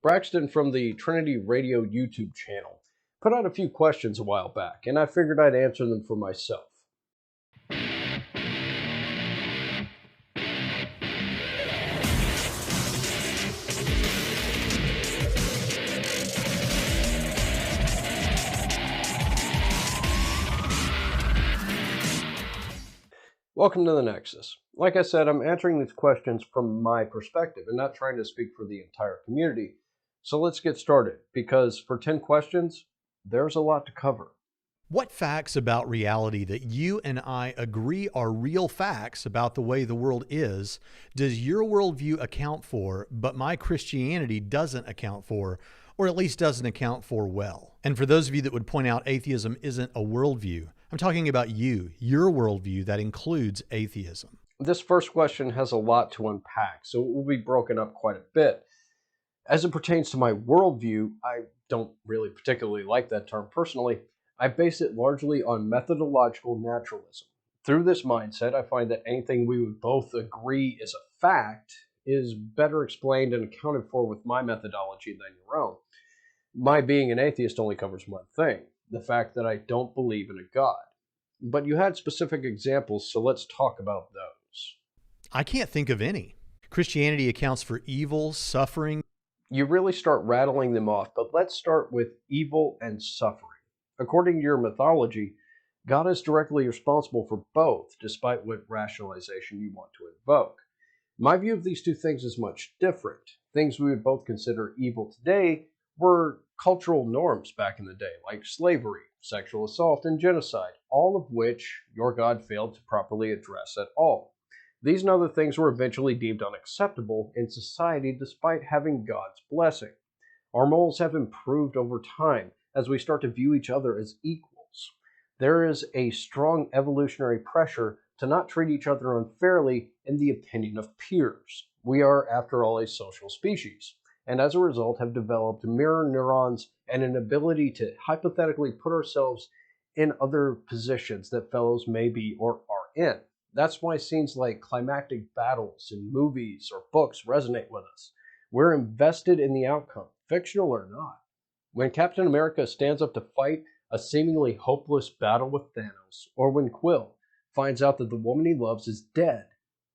Braxton from the Trinity Radio YouTube channel put out a few questions a while back, and I figured I'd answer them for myself. Welcome to the Nexus. Like I said, I'm answering these questions from my perspective and not trying to speak for the entire community. So let's get started, because for 10 questions, there's a lot to cover. What facts about reality that you and I agree are real facts about the way the world is, does your worldview account for, but my Christianity doesn't account for, or at least doesn't account for well? And for those of you that would point out atheism isn't a worldview, I'm talking about your worldview that includes atheism. This first question has a lot to unpack, so it will be broken up quite a bit. As it pertains to my worldview, I don't really particularly like that term personally. I base it largely on methodological naturalism. Through this mindset, I find that anything we would both agree is a fact is better explained and accounted for with my methodology than your own. My being an atheist only covers one thing, the fact that I don't believe in a God. But you had specific examples, so let's talk about those. I can't think of any. Christianity accounts for evil, suffering. You really start rattling them off, but let's start with evil and suffering. According to your mythology, God is directly responsible for both, despite what rationalization you want to invoke. My view of these two things is much different. Things we would both consider evil today were cultural norms back in the day, like slavery, sexual assault, and genocide, all of which your God failed to properly address at all. These and other things were eventually deemed unacceptable in society despite having God's blessing. Our morals have improved over time as we start to view each other as equals. There is a strong evolutionary pressure to not treat each other unfairly in the opinion of peers. We are, after all, a social species, and as a result have developed mirror neurons and an ability to hypothetically put ourselves in other positions that fellows may be or are in. That's why scenes like climactic battles in movies or books resonate with us. We're invested in the outcome, fictional or not. When Captain America stands up to fight a seemingly hopeless battle with Thanos, or when Quill finds out that the woman he loves is dead,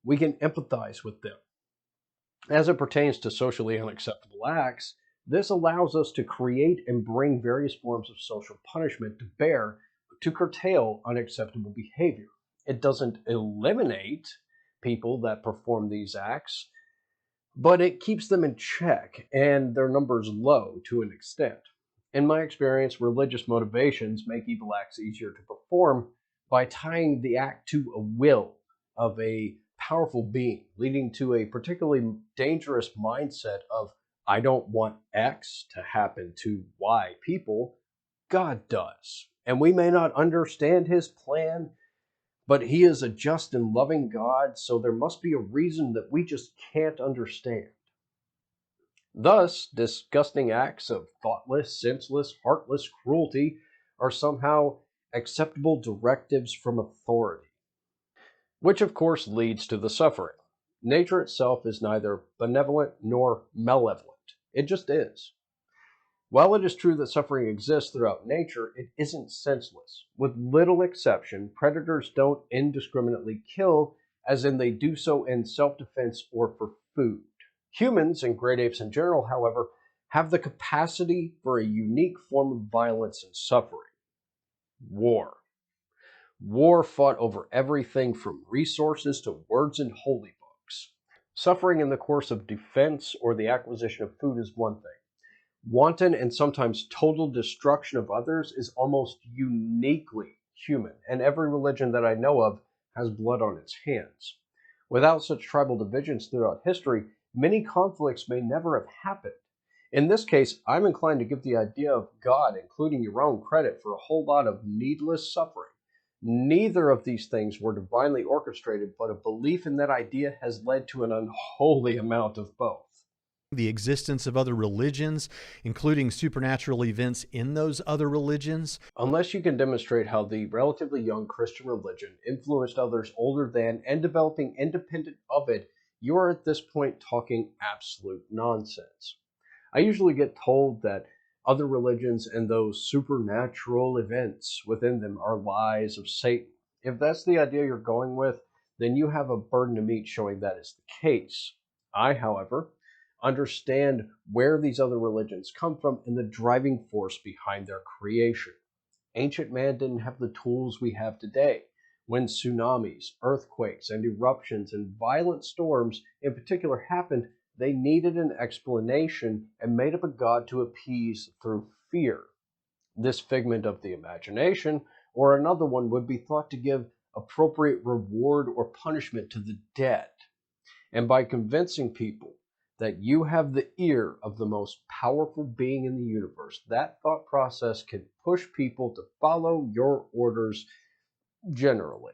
we can empathize with them. As it pertains to socially unacceptable acts, this allows us to create and bring various forms of social punishment to bear to curtail unacceptable behavior. It doesn't eliminate people that perform these acts, but it keeps them in check and their numbers low to an extent. In my experience, religious motivations make evil acts easier to perform by tying the act to a will of a powerful being, leading to a particularly dangerous mindset of, I don't want X to happen to Y people, God does. And we may not understand his plan, but he is a just and loving God, so there must be a reason that we just can't understand. Thus, disgusting acts of thoughtless, senseless, heartless cruelty are somehow acceptable directives from authority, which of course leads to the suffering. Nature itself is neither benevolent nor malevolent. It just is. While it is true that suffering exists throughout nature, it isn't senseless. With little exception, predators don't indiscriminately kill, as in they do so in self-defense or for food. Humans, and great apes in general, however, have the capacity for a unique form of violence and suffering. War. War fought over everything from resources to words in holy books. Suffering in the course of defense or the acquisition of food is one thing. Wanton and sometimes total destruction of others is almost uniquely human, and every religion that I know of has blood on its hands. Without such tribal divisions throughout history, many conflicts may never have happened. In this case, I'm inclined to give the idea of God, including your own, credit for a whole lot of needless suffering. Neither of these things were divinely orchestrated, but a belief in that idea has led to an unholy amount of both. The existence of other religions, including supernatural events in those other religions. Unless you can demonstrate how the relatively young Christian religion influenced others older than and developing independent of it, you are at this point talking absolute nonsense. I usually get told that other religions and those supernatural events within them are lies of Satan. If that's the idea you're going with, then you have a burden to meet showing that is the case. I, however, understand where these other religions come from and the driving force behind their creation. Ancient man didn't have the tools we have today. When tsunamis, earthquakes, and eruptions and violent storms in particular happened, they needed an explanation and made up a god to appease through fear. This figment of the imagination, or another one, would be thought to give appropriate reward or punishment to the dead. And by convincing people that you have the ear of the most powerful being in the universe, that thought process can push people to follow your orders generally.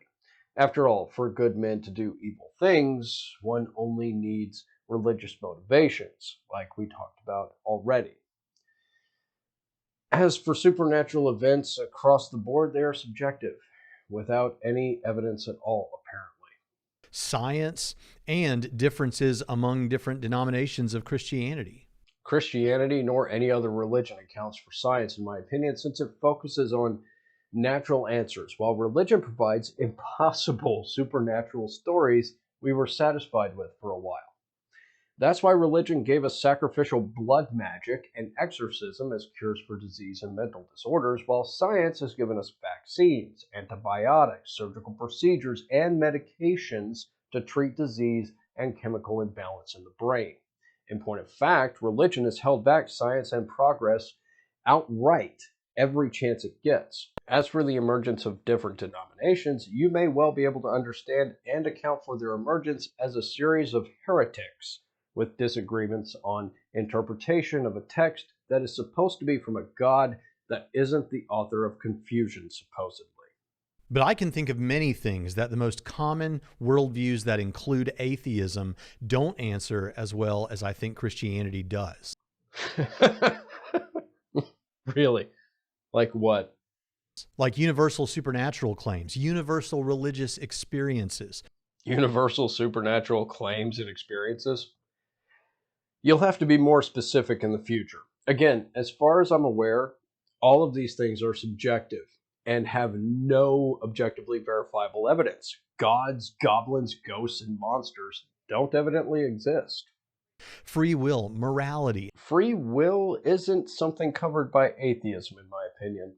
After all, for good men to do evil things, one only needs religious motivations, like we talked about already. As for supernatural events across the board, they are subjective, without any evidence at all, apparently. Science and differences among different denominations of Christianity. Christianity nor any other religion accounts for science, in my opinion, since it focuses on natural answers, while religion provides impossible supernatural stories we were satisfied with for a while. That's why religion gave us sacrificial blood magic and exorcism as cures for disease and mental disorders, while science has given us vaccines, antibiotics, surgical procedures, and medications to treat disease and chemical imbalance in the brain. In point of fact, religion has held back science and progress outright every chance it gets. As for the emergence of different denominations, you may well be able to understand and account for their emergence as a series of heretics with disagreements on interpretation of a text that is supposed to be from a God that isn't the author of confusion, supposedly. But I can think of many things that the most common worldviews that include atheism don't answer as well as I think Christianity does. Really? Like what? Like universal supernatural claims, universal religious experiences. Universal supernatural claims and experiences? You'll have to be more specific in the future. Again, as far as I'm aware, all of these things are subjective and have no objectively verifiable evidence. Gods, goblins, ghosts, and monsters don't evidently exist. Free will, morality. Free will isn't something covered by atheism, in my opinion.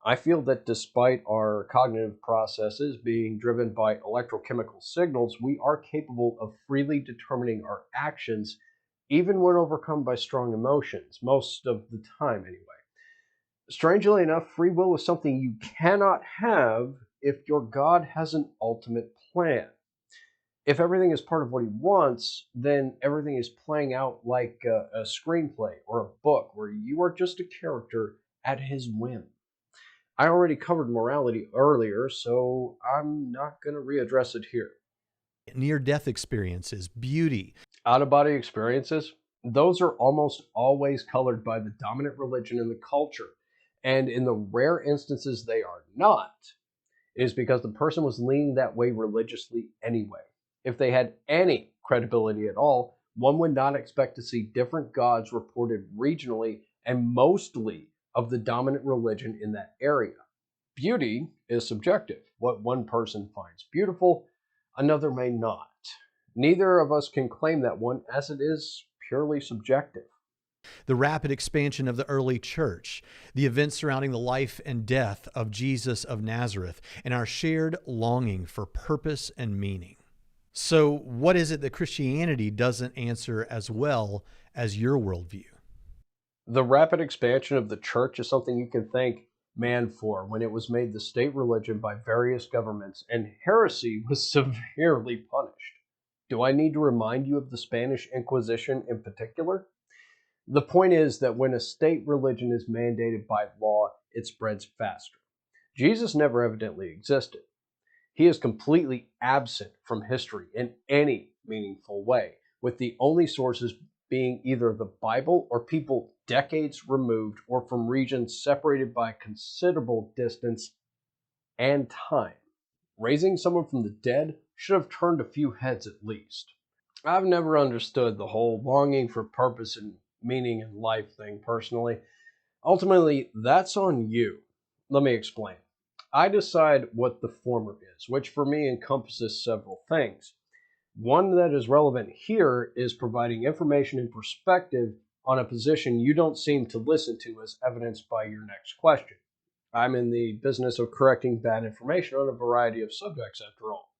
I feel that despite our cognitive processes being driven by electrochemical signals, we are capable of freely determining our actions, even when overcome by strong emotions, most of the time anyway. Strangely enough, free will is something you cannot have if your God has an ultimate plan. If everything is part of what he wants, then everything is playing out like a screenplay or a book where you are just a character at his whim. I already covered morality earlier, so I'm not going to readdress it here. Near death experiences, beauty. Out of body experiences, those are almost always colored by the dominant religion in the culture. And in the rare instances they are not, it is because the person was leaning that way religiously anyway. If they had any credibility at all, one would not expect to see different gods reported regionally and mostly of the dominant religion in that area. Beauty is subjective. What one person finds beautiful, another may not. Neither of us can claim that one, as it is purely subjective. The rapid expansion of the early church, the events surrounding the life and death of Jesus of Nazareth, and our shared longing for purpose and meaning. So, what is it that Christianity doesn't answer as well as your worldview? The rapid expansion of the church is something you can thank man for when it was made the state religion by various governments and heresy was severely punished. Do I need to remind you of the Spanish Inquisition in particular? The point is that when a state religion is mandated by law, it spreads faster. Jesus never evidently existed. He is completely absent from history in any meaningful way, with the only sources being either the Bible or people decades removed or from regions separated by considerable distance and time. Raising someone from the dead should have turned a few heads at least. I've never understood the whole longing for purpose and meaning in life thing personally. Ultimately, that's on you. Let me explain. I decide what the former is, which for me encompasses several things. One that is relevant here is providing information and perspective on a position you don't seem to listen to, as evidenced by your next question. I'm in the business of correcting bad information on a variety of subjects, after all.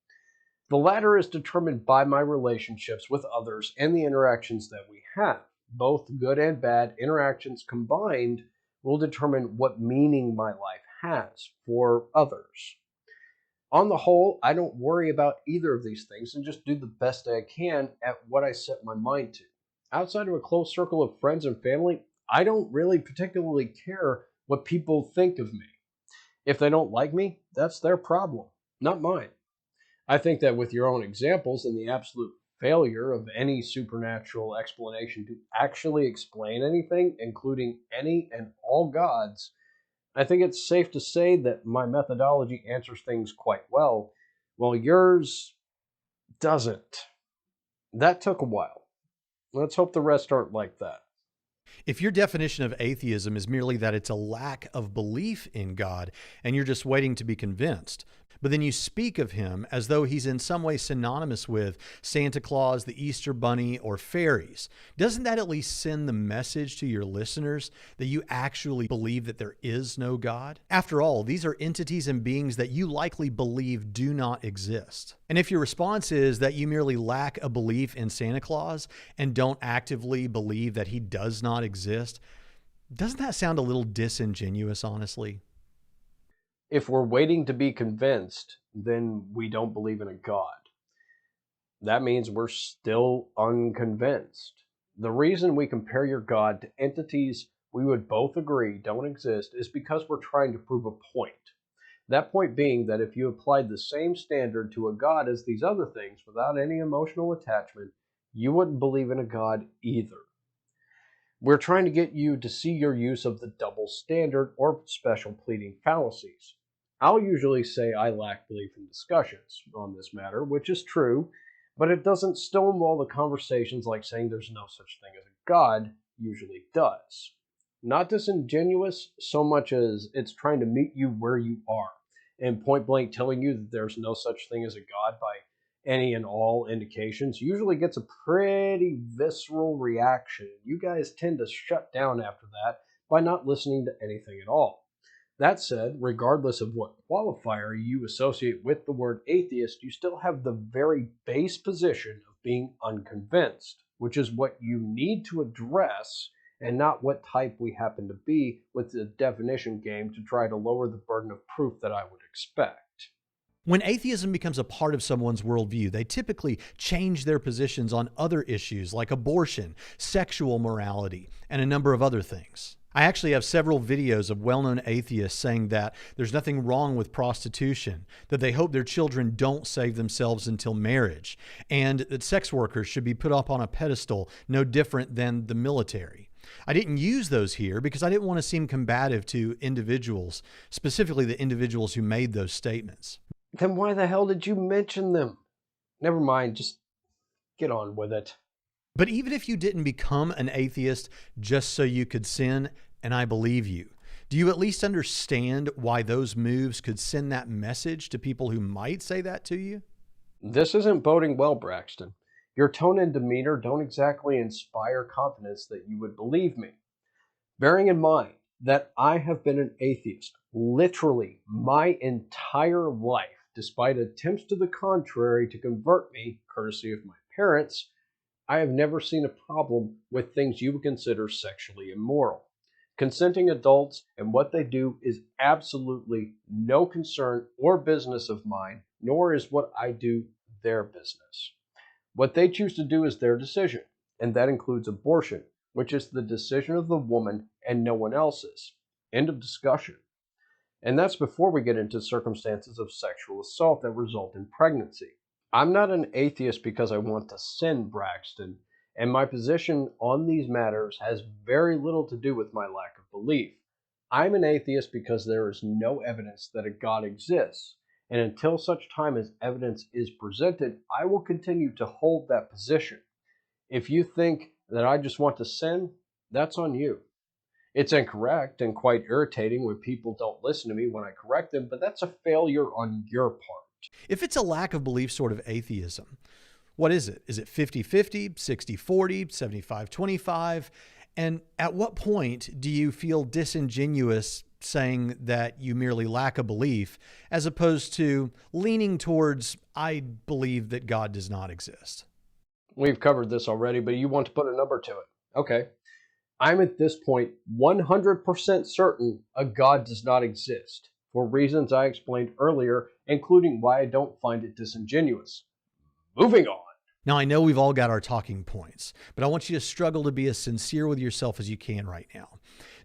The latter is determined by my relationships with others and the interactions that we have. Both good and bad interactions combined will determine what meaning my life has for others. On the whole, I don't worry about either of these things and just do the best I can at what I set my mind to. Outside of a close circle of friends and family, I don't really particularly care what people think of me. If they don't like me, that's their problem, not mine. I think that with your own examples and the absolute failure of any supernatural explanation to actually explain anything, including any and all gods, I think it's safe to say that my methodology answers things quite well, while yours doesn't. That took a while. Let's hope the rest aren't like that. If your definition of atheism is merely that it's a lack of belief in God and you're just waiting to be convinced, but then you speak of him as though he's in some way synonymous with Santa Claus, the Easter Bunny, or fairies, doesn't that at least send the message to your listeners that you actually believe that there is no God? After all, these are entities and beings that you likely believe do not exist. And if your response is that you merely lack a belief in Santa Claus and don't actively believe that he does not exist, doesn't that sound a little disingenuous, honestly? If we're waiting to be convinced, then we don't believe in a God. That means we're still unconvinced. The reason we compare your God to entities we would both agree don't exist is because we're trying to prove a point. That point being that if you applied the same standard to a God as these other things without any emotional attachment, you wouldn't believe in a God either. We're trying to get you to see your use of the double standard or special pleading fallacies. I'll usually say I lack belief in discussions on this matter, which is true, but it doesn't stonewall the conversations like saying there's no such thing as a God usually does. Not disingenuous so much as it's trying to meet you where you are and point blank telling you that there's no such thing as a God by any and all indications usually gets a pretty visceral reaction. You guys tend to shut down after that by not listening to anything at all. That said, regardless of what qualifier you associate with the word atheist, you still have the very base position of being unconvinced, which is what you need to address and not what type we happen to be with the definition game to try to lower the burden of proof that I would expect. When atheism becomes a part of someone's worldview, they typically change their positions on other issues like abortion, sexual morality, and a number of other things. I actually have several videos of well-known atheists saying that there's nothing wrong with prostitution, that they hope their children don't save themselves until marriage, and that sex workers should be put up on a pedestal no different than the military. I didn't use those here because I didn't want to seem combative to individuals, specifically the individuals who made those statements. Then why the hell did you mention them? Never mind, just get on with it. But even if you didn't become an atheist just so you could sin, and I believe you, do you at least understand why those moves could send that message to people who might say that to you? This isn't boding well, Braxton. Your tone and demeanor don't exactly inspire confidence that you would believe me. Bearing in mind that I have been an atheist literally my entire life, despite attempts to the contrary to convert me, courtesy of my parents, I have never seen a problem with things you would consider sexually immoral. Consenting adults and what they do is absolutely no concern or business of mine, nor is what I do their business. What they choose to do is their decision, and that includes abortion, which is the decision of the woman and no one else's. End of discussion. And that's before we get into circumstances of sexual assault that result in pregnancy. I'm not an atheist because I want to sin, Braxton, and my position on these matters has very little to do with my lack of belief. I'm an atheist because there is no evidence that a God exists, and until such time as evidence is presented, I will continue to hold that position. If you think that I just want to sin, That's on you. It's incorrect and quite irritating when people don't listen to me when I correct them, but that's a failure on your part. If it's a lack of belief sort of atheism, what is it? Is it 50-50, 60-40, 75-25? And at what point do you feel disingenuous saying that you merely lack a belief as opposed to leaning towards, I believe that God does not exist? We've covered this already, but you want to put a number to it. Okay. I'm at this point 100% certain a God does not exist, for reasons I explained earlier, including why I don't find it disingenuous. Moving on. Now, I know we've all got our talking points, but I want you to struggle to be as sincere with yourself as you can right now.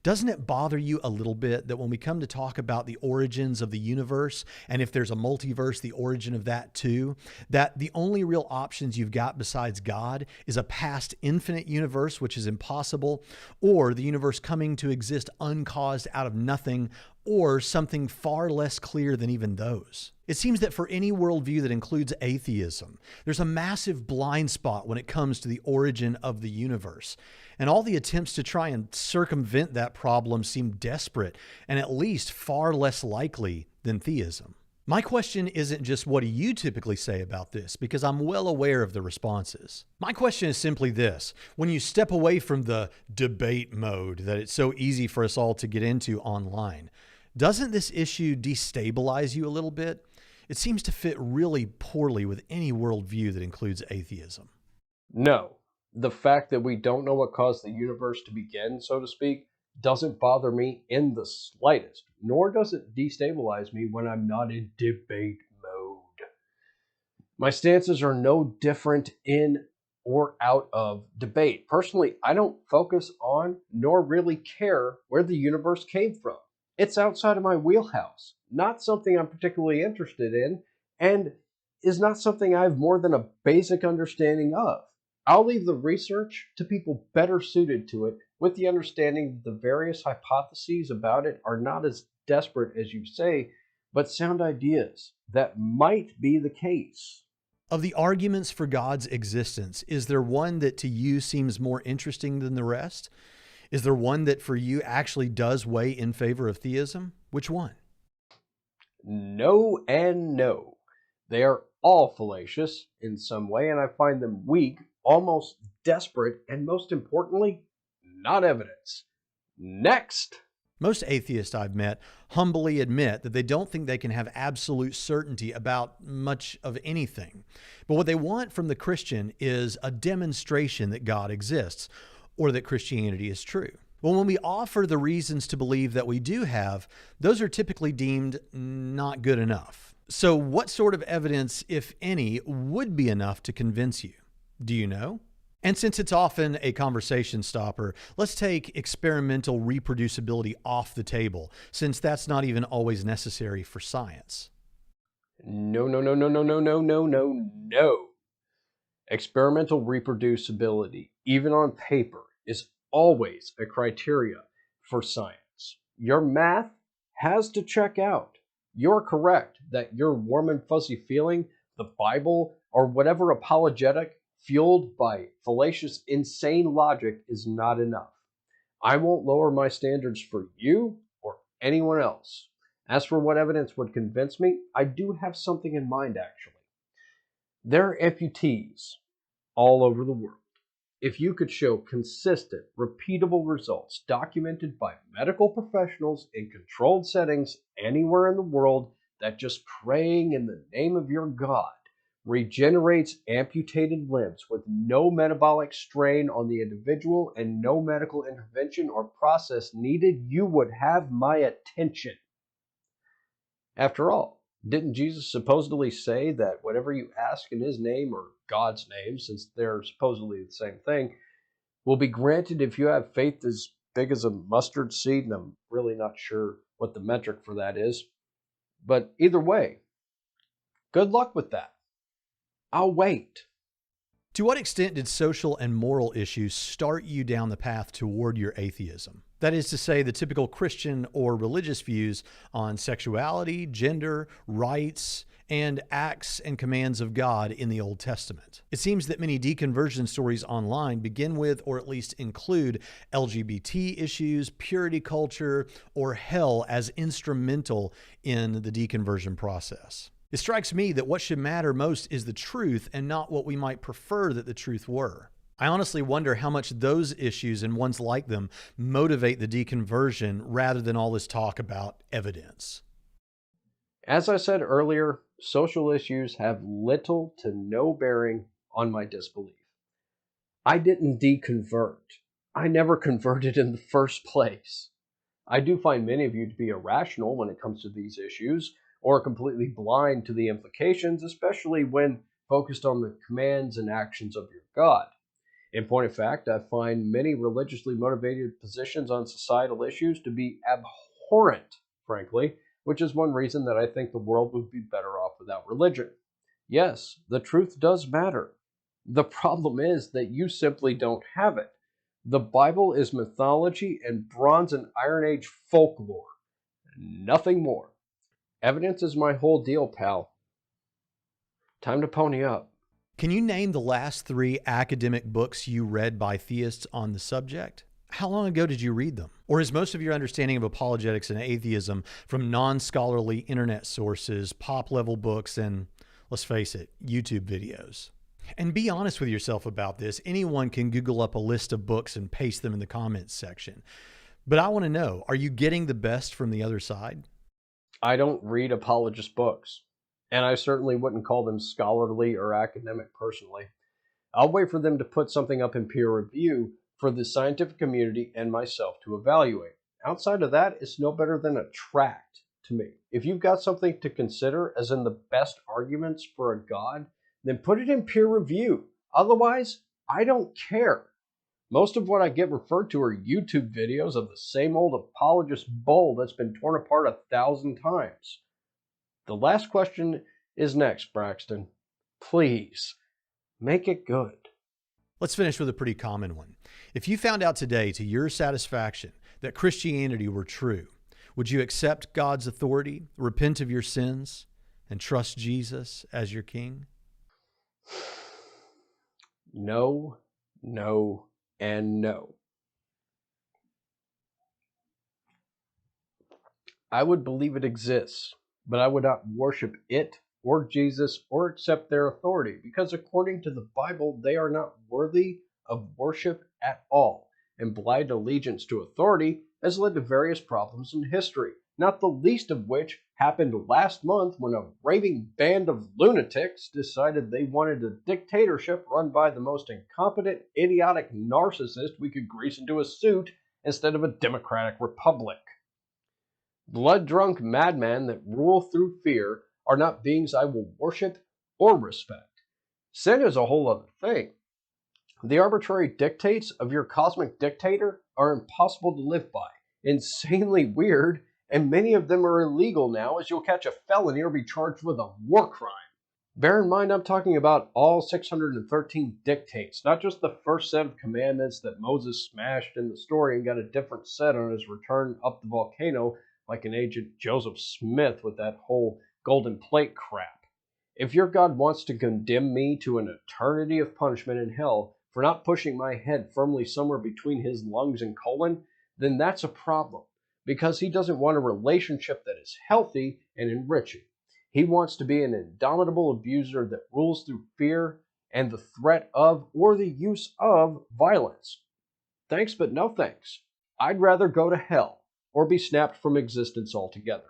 Doesn't it bother you a little bit that when we come to talk about the origins of the universe, and if there's a multiverse, the origin of that too, that the only real options you've got besides God is a past infinite universe, which is impossible, or the universe coming to exist uncaused out of nothing, or something far less clear than even those? It seems that for any worldview that includes atheism, there's a massive blind spot when it comes to the origin of the universe. And all the attempts to try and circumvent that problem seem desperate and at least far less likely than theism. My question isn't just what do you typically say about this, because I'm well aware of the responses. My question is simply this: when you step away from the debate mode that it's so easy for us all to get into online, doesn't this issue destabilize you a little bit? It seems to fit really poorly with any worldview that includes atheism. No. The fact that we don't know what caused the universe to begin, so to speak, doesn't bother me in the slightest, nor does it destabilize me when I'm not in debate mode. My stances are no different in or out of debate. Personally, I don't focus on nor really care where the universe came from. It's outside of my wheelhouse, not something I'm particularly interested in, and is not something I have more than a basic understanding of. I'll leave the research to people better suited to it, with the understanding that the various hypotheses about it are not as desperate as you say, but sound ideas that might be the case. Of the arguments for God's existence, is there one that to you seems more interesting than the rest? Is there one that for you actually does weigh in favor of theism? Which one? No and no. They are all fallacious in some way, and I find them weak, almost desperate, and most importantly, not evidence. Next. Most atheists I've met humbly admit that they don't think they can have absolute certainty about much of anything. But what they want from the Christian is a demonstration that God exists or that Christianity is true. Well, when we offer the reasons to believe that we do have, those are typically deemed not good enough. So what sort of evidence, if any, would be enough to convince you? Do you know? And since it's often a conversation stopper, let's take experimental reproducibility off the table, since that's not even always necessary for science. No, no, no, no, no, no, no, no, no, no. Experimental reproducibility, even on paper, is always a criteria for science. Your math has to check out. You're correct that your warm and fuzzy feeling, the Bible, or whatever apologetic fueled by fallacious, insane logic is not enough. I won't lower my standards for you or anyone else. As for what evidence would convince me, I do have something in mind actually. There are amputees all over the world. If you could show consistent, repeatable results documented by medical professionals in controlled settings anywhere in the world that just praying in the name of your God regenerates amputated limbs with no metabolic strain on the individual and no medical intervention or process needed, you would have my attention. After all, didn't Jesus supposedly say that whatever you ask in his name or God's name, since they're supposedly the same thing, will be granted if you have faith as big as a mustard seed? And I'm really not sure what the metric for that is. But either way, good luck with that. I'll wait. To what extent did social and moral issues start you down the path toward your atheism? That is to say, the typical Christian or religious views on sexuality, gender, rights, and acts and commands of God in the Old Testament. It seems that many deconversion stories online begin with, or at least include, LGBT issues, purity culture, or hell as instrumental in the deconversion process. It strikes me that what should matter most is the truth and not what we might prefer that the truth were. I honestly wonder how much those issues and ones like them motivate the deconversion rather than all this talk about evidence. As I said earlier, social issues have little to no bearing on my disbelief. I didn't deconvert. I never converted in the first place. I do find many of you to be irrational when it comes to these issues, or completely blind to the implications, especially when focused on the commands and actions of your God. In point of fact, I find many religiously motivated positions on societal issues to be abhorrent, frankly, which is one reason that I think the world would be better off without religion. Yes, the truth does matter. The problem is that you simply don't have it. The Bible is mythology and Bronze and Iron Age folklore. Nothing more. Evidence is my whole deal, pal. Time to pony up. Can you name the last 3 academic books you read by theists on the subject? How long ago did you read them? Or is most of your understanding of apologetics and atheism from non-scholarly internet sources, pop-level books, and, let's face it, YouTube videos? And be honest with yourself about this. Anyone can Google up a list of books and paste them in the comments section. But I want to know, are you getting the best from the other side? I don't read apologist books, and I certainly wouldn't call them scholarly or academic personally. I'll wait for them to put something up in peer review for the scientific community and myself to evaluate. Outside of that, it's no better than a tract to me. If you've got something to consider, as in the best arguments for a God, then put it in peer review. Otherwise, I don't care. Most of what I get referred to are YouTube videos of the same old apologist bull that's been torn apart 1,000 times. The last question is next, Braxton. Please, make it good. Let's finish with a pretty common one. If you found out today to your satisfaction that Christianity were true, would you accept God's authority, repent of your sins, and trust Jesus as your king? No, no, and no. I would believe it exists, but I would not worship it or Jesus or accept their authority, because according to the Bible, they are not worthy of worship at all, and blind allegiance to authority has led to various problems in history, not the least of which happened last month when a raving band of lunatics decided they wanted a dictatorship run by the most incompetent, idiotic narcissist we could grease into a suit instead of a democratic republic. Blood-drunk madmen that rule through fear are not beings I will worship or respect. Sin is a whole other thing. The arbitrary dictates of your cosmic dictator are impossible to live by, insanely weird, and many of them are illegal now, as you'll catch a felony or be charged with a war crime. Bear in mind, I'm talking about all 613 dictates, not just the first set of commandments that Moses smashed in the story and got a different set on his return up the volcano like an Agent Joseph Smith with that whole golden plate crap. If your God wants to condemn me to an eternity of punishment in hell for not pushing my head firmly somewhere between his lungs and colon, then that's a problem, because he doesn't want a relationship that is healthy and enriching. He wants to be an indomitable abuser that rules through fear and the threat of or the use of violence. Thanks, but no thanks. I'd rather go to hell or be snapped from existence altogether.